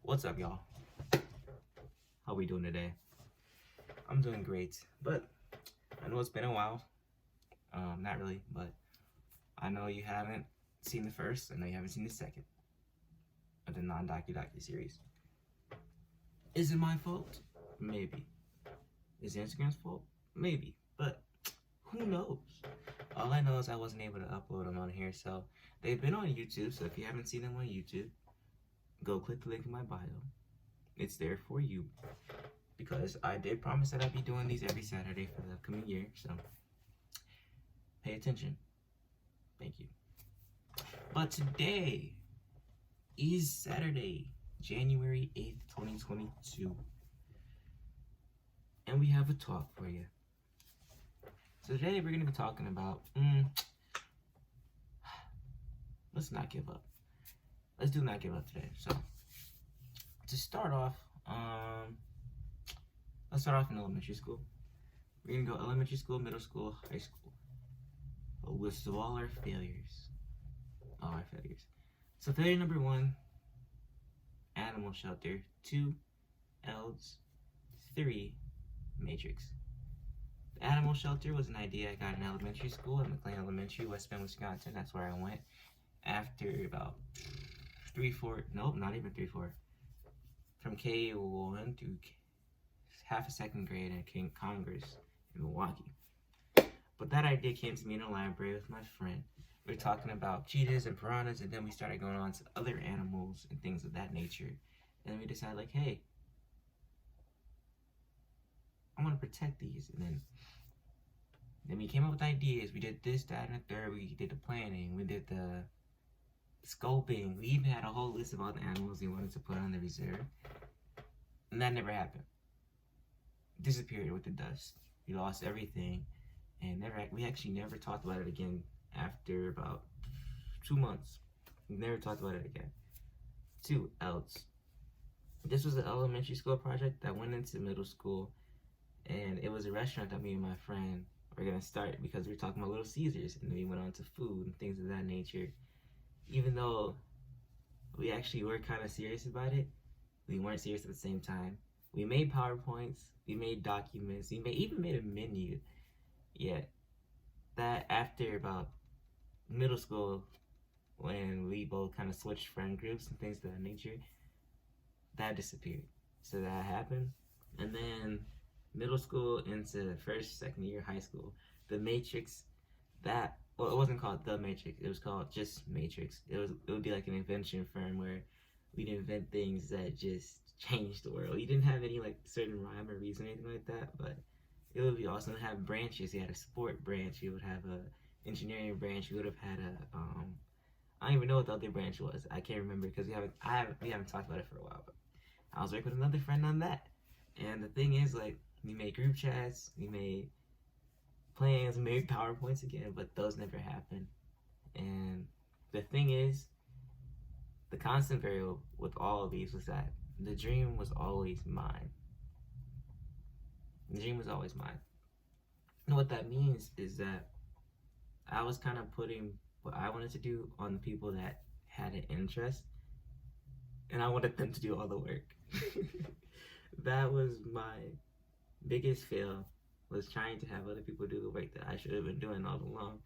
What's up, y'all? How we doing today? I'm doing great, but I know it's been a while. Not really, but I know you haven't seen the first. I know you haven't seen the second of the non-docu series. Is it my fault? Maybe. Is it Instagram's fault? Maybe. But who knows? All I know is I wasn't able to upload them on here, so they've been on YouTube. So if you haven't seen them on YouTube, go click the link in my bio. It's there for you, because I did promise that I'd be doing these every Saturday for the upcoming year, so pay attention. Thank you. But today is Saturday, January 8th, 2022, and we have a talk for you. So today we're going to be talking about, let's not give up. Let's do not give up today. So to start off, let's start off in elementary school. We're gonna go elementary school, middle school, high school. A list of all our failures. All our failures. So failure number 1, animal shelter. 2, ELDS. 3, Matrix. The animal shelter was an idea I got in elementary school at McLean Elementary, West Bend, Wisconsin. That's where I went after about 3-4, nope, not even 3-4. From K1 to half a second grade at King Congress in Milwaukee. But that idea came to me in a library with my friend. We were talking about cheetahs and piranhas, and then we started going on to other animals and things of that nature. And we decided, like, hey, I want to protect these. And then we came up with ideas. We did this, that, and the third. We did the planning. We did the scoping. We even had a whole list of all the animals we wanted to put on the reserve. And that never happened. Disappeared with the dust. We lost everything, and we actually never talked about it again after about 2 months. We never talked about it again. 2, ELDS. This was an elementary school project that went into middle school, and it was a restaurant that me and my friend were gonna start because we were talking about Little Caesars, and then we went on to food and things of that nature. Even though we actually were kind of serious about it, we weren't serious at the same time. We made PowerPoints, we made documents, we even made a menu. Yet, that after about middle school, when we both kind of switched friend groups and things of that nature, that disappeared. So that happened. And then middle school into first, second year high school, the Matrix, well, it wasn't called The Matrix, it was called just Matrix. It would be like an invention firm where we'd invent things that just changed the world. You didn't have any like certain rhyme or reason or anything like that, but it would be awesome to have branches. You had a sport branch, you would have a engineering branch, you would have had a I don't even know what the other branch was. I can't remember because we haven't talked about it for a while. But I was working with another friend on that. And the thing is, like, we made group chats, we made plans, we made PowerPoints again, but those never happened. And the thing is, the constant variable with all of these was that the dream was always mine. The dream was always mine. And what that means is that I was kind of putting what I wanted to do on the people that had an interest, and I wanted them to do all the work. That was my biggest fail, was trying to have other people do the work that I should have been doing all along.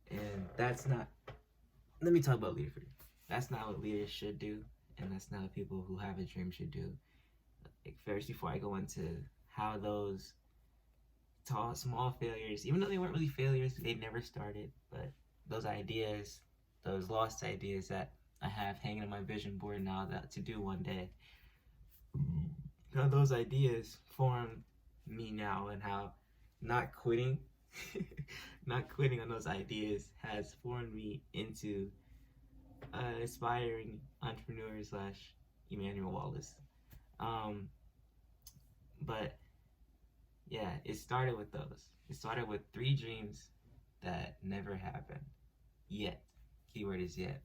And that's not, let me talk about leadership. That's not what leaders should do, and that's not what people who have a dream should do. Like, first, before I go into how those small failures, even though they weren't really failures, they never started, but those ideas, those lost ideas that I have hanging on my vision board now that to do one day, how those ideas form me now, and how not quitting on those ideas has formed me into an aspiring entrepreneur / Emmanuel Wallace. But yeah, it started with those. It started with 3 dreams that never happened. Yet. Keyword is yet.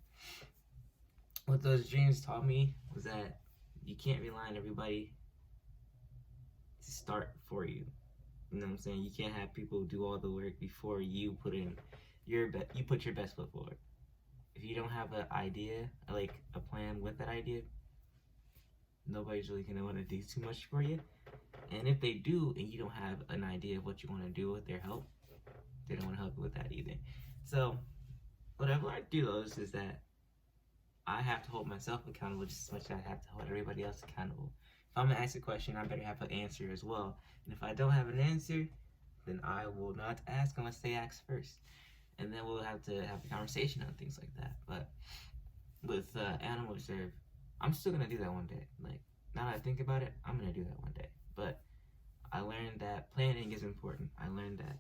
What those dreams taught me was that you can't rely on everybody to start for you. You know what I'm saying? You can't have people do all the work before you put in your best foot forward. if you don't have an idea, like a plan with that idea, nobody's really gonna want to do too much for you. And if they do, and you don't have an idea of what you want to do with their help, they don't want to help you with that either. So what I've learned through those is that I have to hold myself accountable just as much as I have to hold everybody else accountable. If I'm gonna ask a question, I better have an answer as well. And if I don't have an answer, then I will not ask unless they ask first. And then we'll have to have a conversation on things like that. But with animal reserve, I'm still gonna do that one day. Like, now that I think about it, I'm gonna do that one day. But I learned that planning is important. I learned that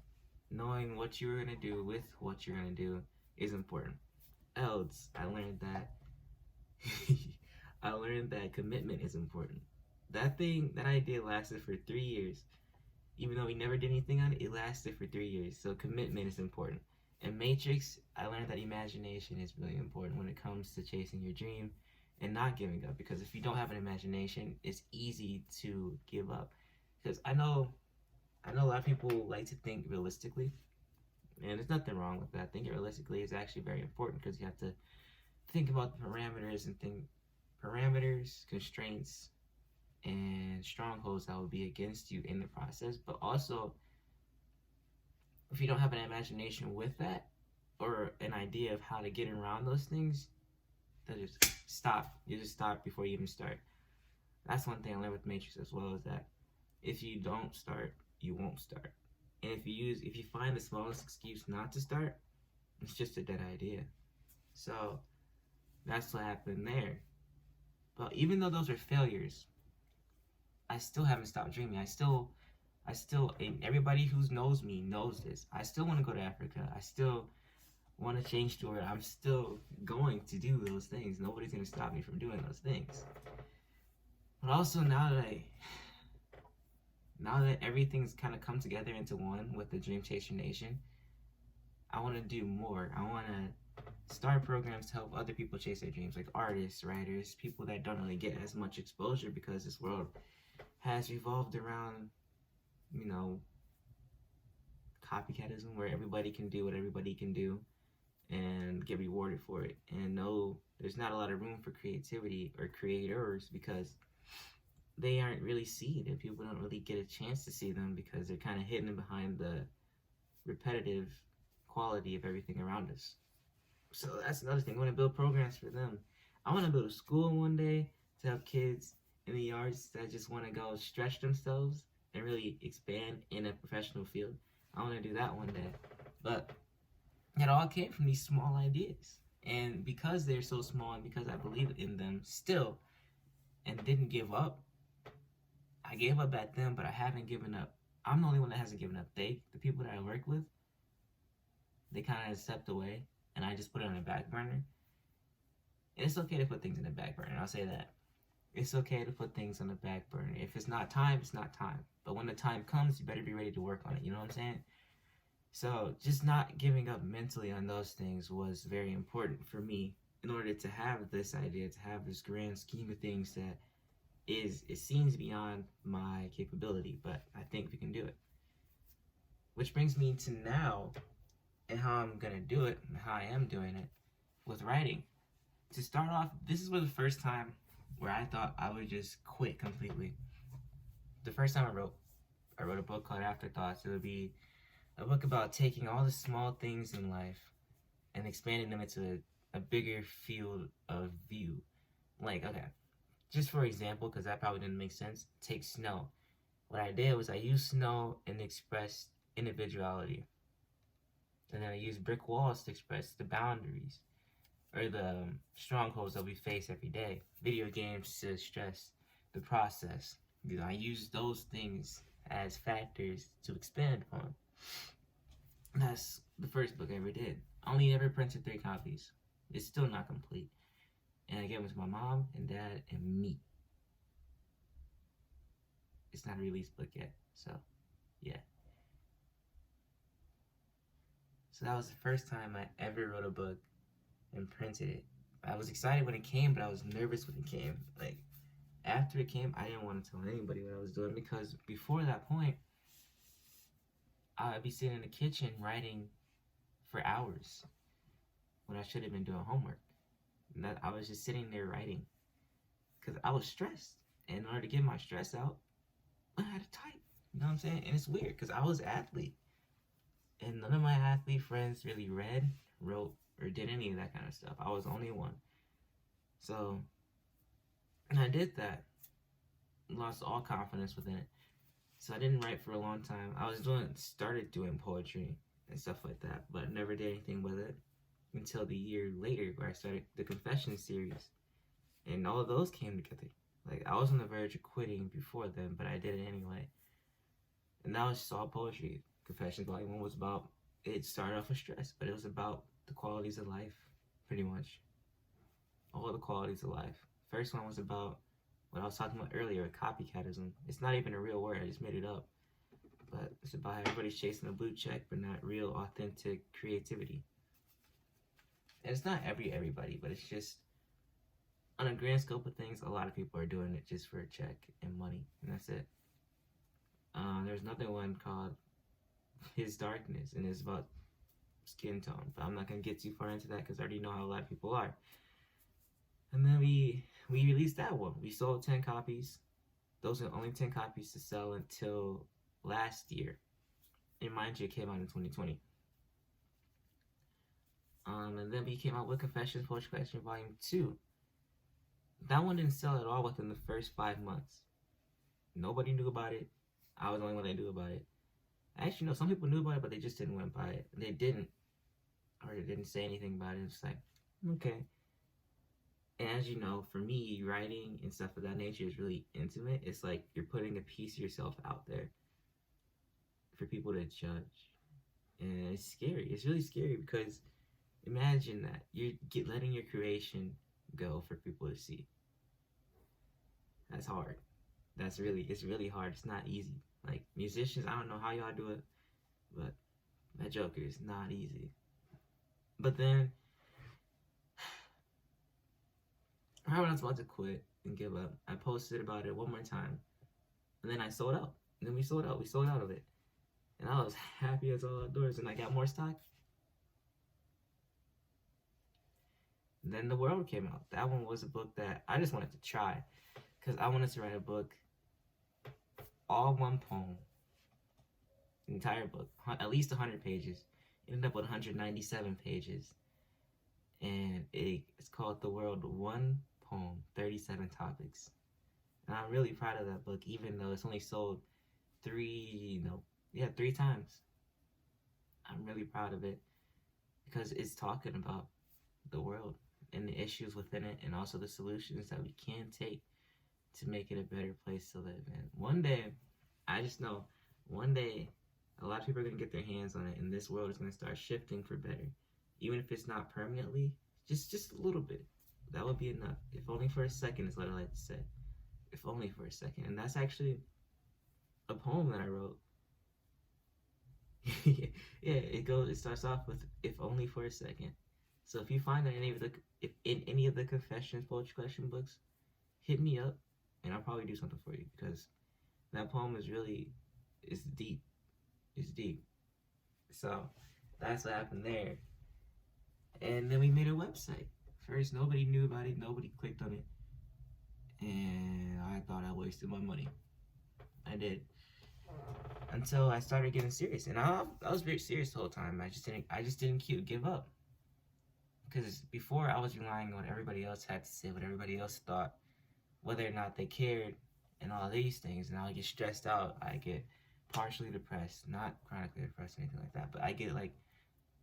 knowing what you're gonna do with what you're gonna do is important. Else, I learned that I learned that commitment is important. That idea lasted for 3 years. Even though we never did anything on it, it lasted for 3 years. So commitment is important. In Matrix, I learned that imagination is really important when it comes to chasing your dream and not giving up. Because if you don't have an imagination, it's easy to give up. Because I know a lot of people like to think realistically, and there's nothing wrong with that. Thinking realistically is actually very important because you have to think about the parameters and think parameters, constraints, and strongholds that will be against you in the process. But also, if you don't have an imagination with that or an idea of how to get around those things, then just stop. You just stop before you even start. That's one thing I learned with Matrix as well, is that if you don't start, you won't start. And if you find the smallest excuse not to start, it's just a dead idea. So that's what happened there. But even though those are failures, I still haven't stopped dreaming. I still, and everybody who knows me knows this. I still want to go to Africa. I still want to change the world. I'm still going to do those things. Nobody's going to stop me from doing those things. But also now that everything's kind of come together into one with the Dream Chaser Nation, I want to do more. I want to start programs to help other people chase their dreams, like artists, writers, people that don't really get as much exposure because this world has revolved around, copycatism, where everybody can do what everybody can do and get rewarded for it. And no, there's not a lot of room for creativity or creators because they aren't really seen, and people don't really get a chance to see them because they're kind of hidden behind the repetitive quality of everything around us. So that's another thing. I want to build programs for them. I want to build a school one day to help kids in the arts that just want to go stretch themselves and really expand in a professional field. I want to do that one day. But it all came from these small ideas. And because they're so small and because I believe in them still and didn't give up, I gave up at them, but I haven't given up. I'm the only one that hasn't given up. The people that I work with, they kind of stepped away, and I just put it on the back burner. And it's okay to put things in the back burner. I'll say that. It's okay to put things on the back burner. If it's not time, it's not time. But when the time comes, you better be ready to work on it. You know what I'm saying? So just not giving up mentally on those things was very important for me in order to have this idea, to have this grand scheme of things that it seems beyond my capability, but I think we can do it. Which brings me to now and how I'm gonna do it and how I am doing it with writing. To start off, this is the first time where I thought I would just quit completely. The first time I wrote a book called Afterthoughts. It would be a book about taking all the small things in life and expanding them into a bigger field of view. Like, okay, just for example, because that probably didn't make sense, take snow. What I did was I used snow and expressed individuality. And then I used brick walls to express the boundaries or the strongholds that we face every day. Video games to stress the process. I used those things as factors to expand upon. That's the first book I ever did. I only ever printed 3 copies. It's still not complete. And I gave them to my mom and dad and me. It's not a released book yet, so yeah. So that was the first time I ever wrote a book and printed it. I was excited when it came, but I was nervous when it came. Like, after it came, I didn't want to tell anybody what I was doing because before that point, I'd be sitting in the kitchen writing for hours. when I should have been doing homework. And that I was just sitting there writing because I was stressed. And in order to get my stress out, I had to type. You know what I'm saying? And it's weird because I was an athlete. And none of my athlete friends really read, wrote, or did any of that kind of stuff. I was the only one. So, and I did that. Lost all confidence within it. So I didn't write for a long time. I started doing poetry and stuff like that, but never did anything with it until the year later where I started the confession series. And all of those came together. Like, I was on the verge of quitting before then, but I did it anyway. And that was just all poetry. Confessions Volume 1 was about, it started off with stress, but it was about the qualities of life, pretty much. All the qualities of life. First one was about what I was talking about earlier, copycatism. It's not even a real word, I just made it up. But it's about how everybody's chasing a blue check, but not real, authentic creativity. And it's not everybody, but it's just, on a grand scope of things, a lot of people are doing it just for a check and money, and that's it. There's another one called His Darkness, and it's about skin tone, but I'm not going to get too far into that because I already know how a lot of people are. And then we released that one. We sold 10 copies. Those are only 10 copies to sell until last year. And mind you, it came out in 2020. And then we came out with Confessions Poetry Collection Volume 2. That one didn't sell at all within the first 5 months. Nobody knew about it. I was the only one that knew about it. Actually, no, some people knew about it, but they just didn't want to buy it. They didn't. Or they didn't say anything about it. It's like, okay. And as you know, for me, writing and stuff of that nature is really intimate. It's like you're putting a piece of yourself out there for people to judge. And it's scary. It's really scary because imagine that. You're letting your creation go for people to see. That's hard. It's really hard. It's not easy. Like, musicians, I don't know how y'all do it, but that joker is not easy. But then, right when I was about to quit and give up, I posted about it one more time. And then I sold out. And then we sold out. We sold out of it. And I was happy as all outdoors. And I got more stock. And then The World came out. That one was a book that I just wanted to try. Because I wanted to write a book, all one poem. The entire book. At least 100 pages. It ended up with 197 pages. And it's called The World, One Poem, 37 Topics. And I'm really proud of that book, even though it's only sold 3 times. I'm really proud of it because it's talking about the world and the issues within it, and also the solutions that we can take to make it a better place to live in. One day, I just know, one day, a lot of people are going to get their hands on it, and this world is going to start shifting for better. Even if it's not permanently, just a little bit. That would be enough. If only for a second is what I like to say. If only for a second. And that's actually a poem that I wrote. Yeah, it starts off with "if only for a second." So if you find that in any of the Confessions Poetry Collection books, hit me up and I'll probably do something for you, because that poem is deep. It's deep. So that's what happened there. And then we made a website. First, nobody knew about it. Nobody clicked on it. And I thought I wasted my money. I did. Until I started getting serious. And I was very serious the whole time. I just didn't give up. Because before, I was relying on what everybody else had to say, what everybody else thought, whether or not they cared, and all these things. And I would get stressed out. I get partially depressed. Not chronically depressed or anything like that. But I get, like,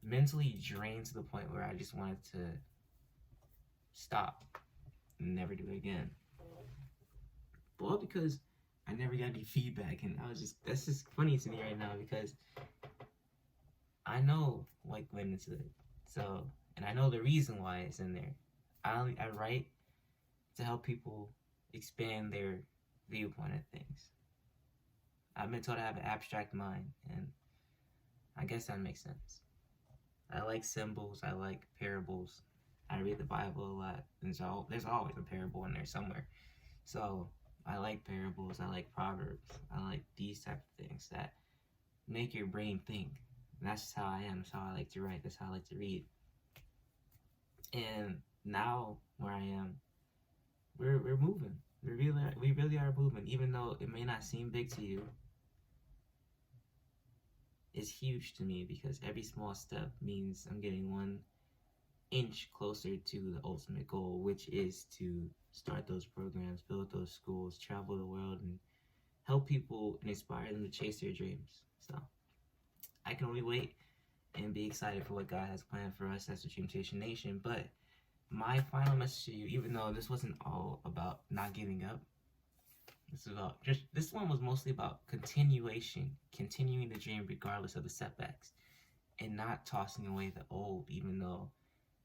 mentally drained to the point where I just wanted to stop and never do it again. Well, because I never got any feedback, and that's just funny to me right now, because I know what went into it. So, and I know the reason why it's in there. I write to help people expand their viewpoint of things. I've been told I have an abstract mind, and I guess that makes sense. I like symbols. I like parables. I read the Bible a lot, and so there's always a parable in there somewhere. So I like parables. I like proverbs. I like these type of things that make your brain think. And that's just how I am. That's how I like to write. That's how I like to read. And now where I am, we're moving. We really are moving. Even though it may not seem big to you, it's huge to me because every small step means I'm getting 1 inch closer to the ultimate goal, which is to start those programs, build those schools, travel the world, and help people and inspire them to chase their dreams. So I can only wait and be excited for what God has planned for us as the Dreamtation Nation. But my final message to you, even though this wasn't all about not giving up, this one was mostly about continuing the dream regardless of the setbacks, and not tossing away the old, even though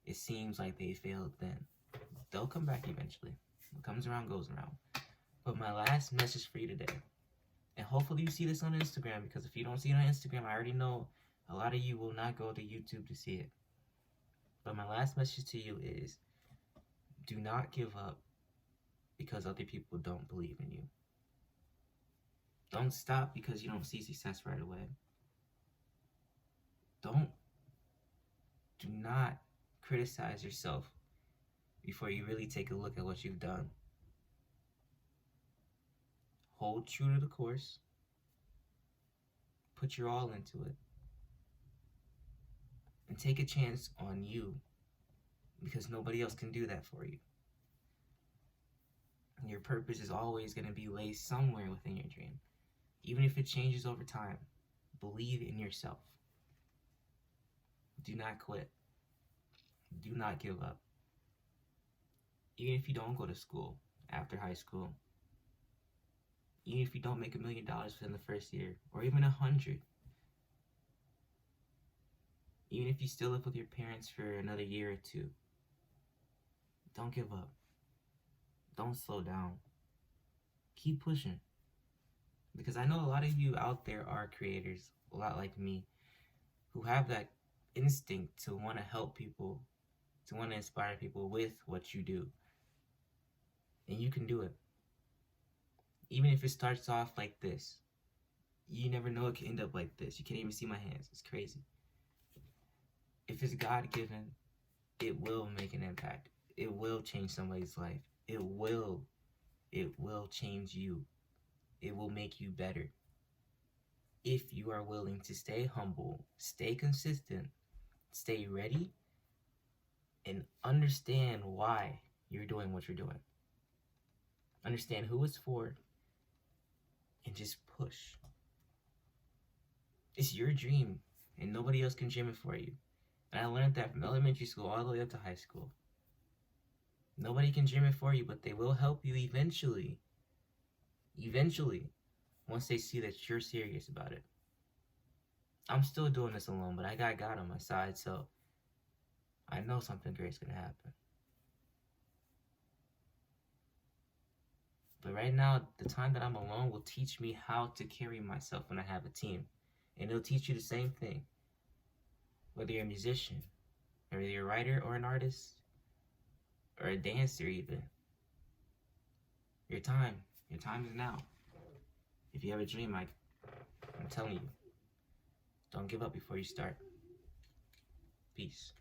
it seems like they failed then. They'll come back eventually. What comes around goes around. But my last message for you today, and hopefully you see this on Instagram, because if you don't see it on Instagram, I already know a lot of you will not go to YouTube to see it. But my last message to you is, do not give up because other people don't believe in you. Don't stop because you don't see success right away. Do not criticize yourself before you really take a look at what you've done. Hold true to the course. Put your all into it. And take a chance on you, because nobody else can do that for you. Your purpose is always going to be laced somewhere within your dream. Even if it changes over time, believe in yourself. Do not quit. Do not give up. Even if you don't go to school after high school, even if you don't make $1 million within the first year, or even 100, even if you still live with your parents for another year or 2, don't give up. Don't slow down. Keep pushing. Because I know a lot of you out there are creators, a lot like me, who have that instinct to want to help people, to want to inspire people with what you do. And you can do it. Even if it starts off like this, you never know it can end up like this. You can't even see my hands. It's crazy. If it's God-given, it will make an impact. It will change somebody's life. It will change you. It will make you better. If you are willing to stay humble, stay consistent, stay ready, and understand why you're doing what you're doing. Understand who it's for, and just push. It's your dream, and nobody else can dream it for you. And I learned that from elementary school all the way up to high school. Nobody can dream it for you, but they will help you eventually. Eventually, once they see that you're serious about it. I'm still doing this alone, but I got God on my side, so I know something great's gonna happen. But right now, the time that I'm alone will teach me how to carry myself when I have a team. And it'll teach you the same thing. Whether you're a musician, or you're a writer or an artist, or a dancer even. Your time is now. If you have a dream, I'm telling you, don't give up before you start. Peace.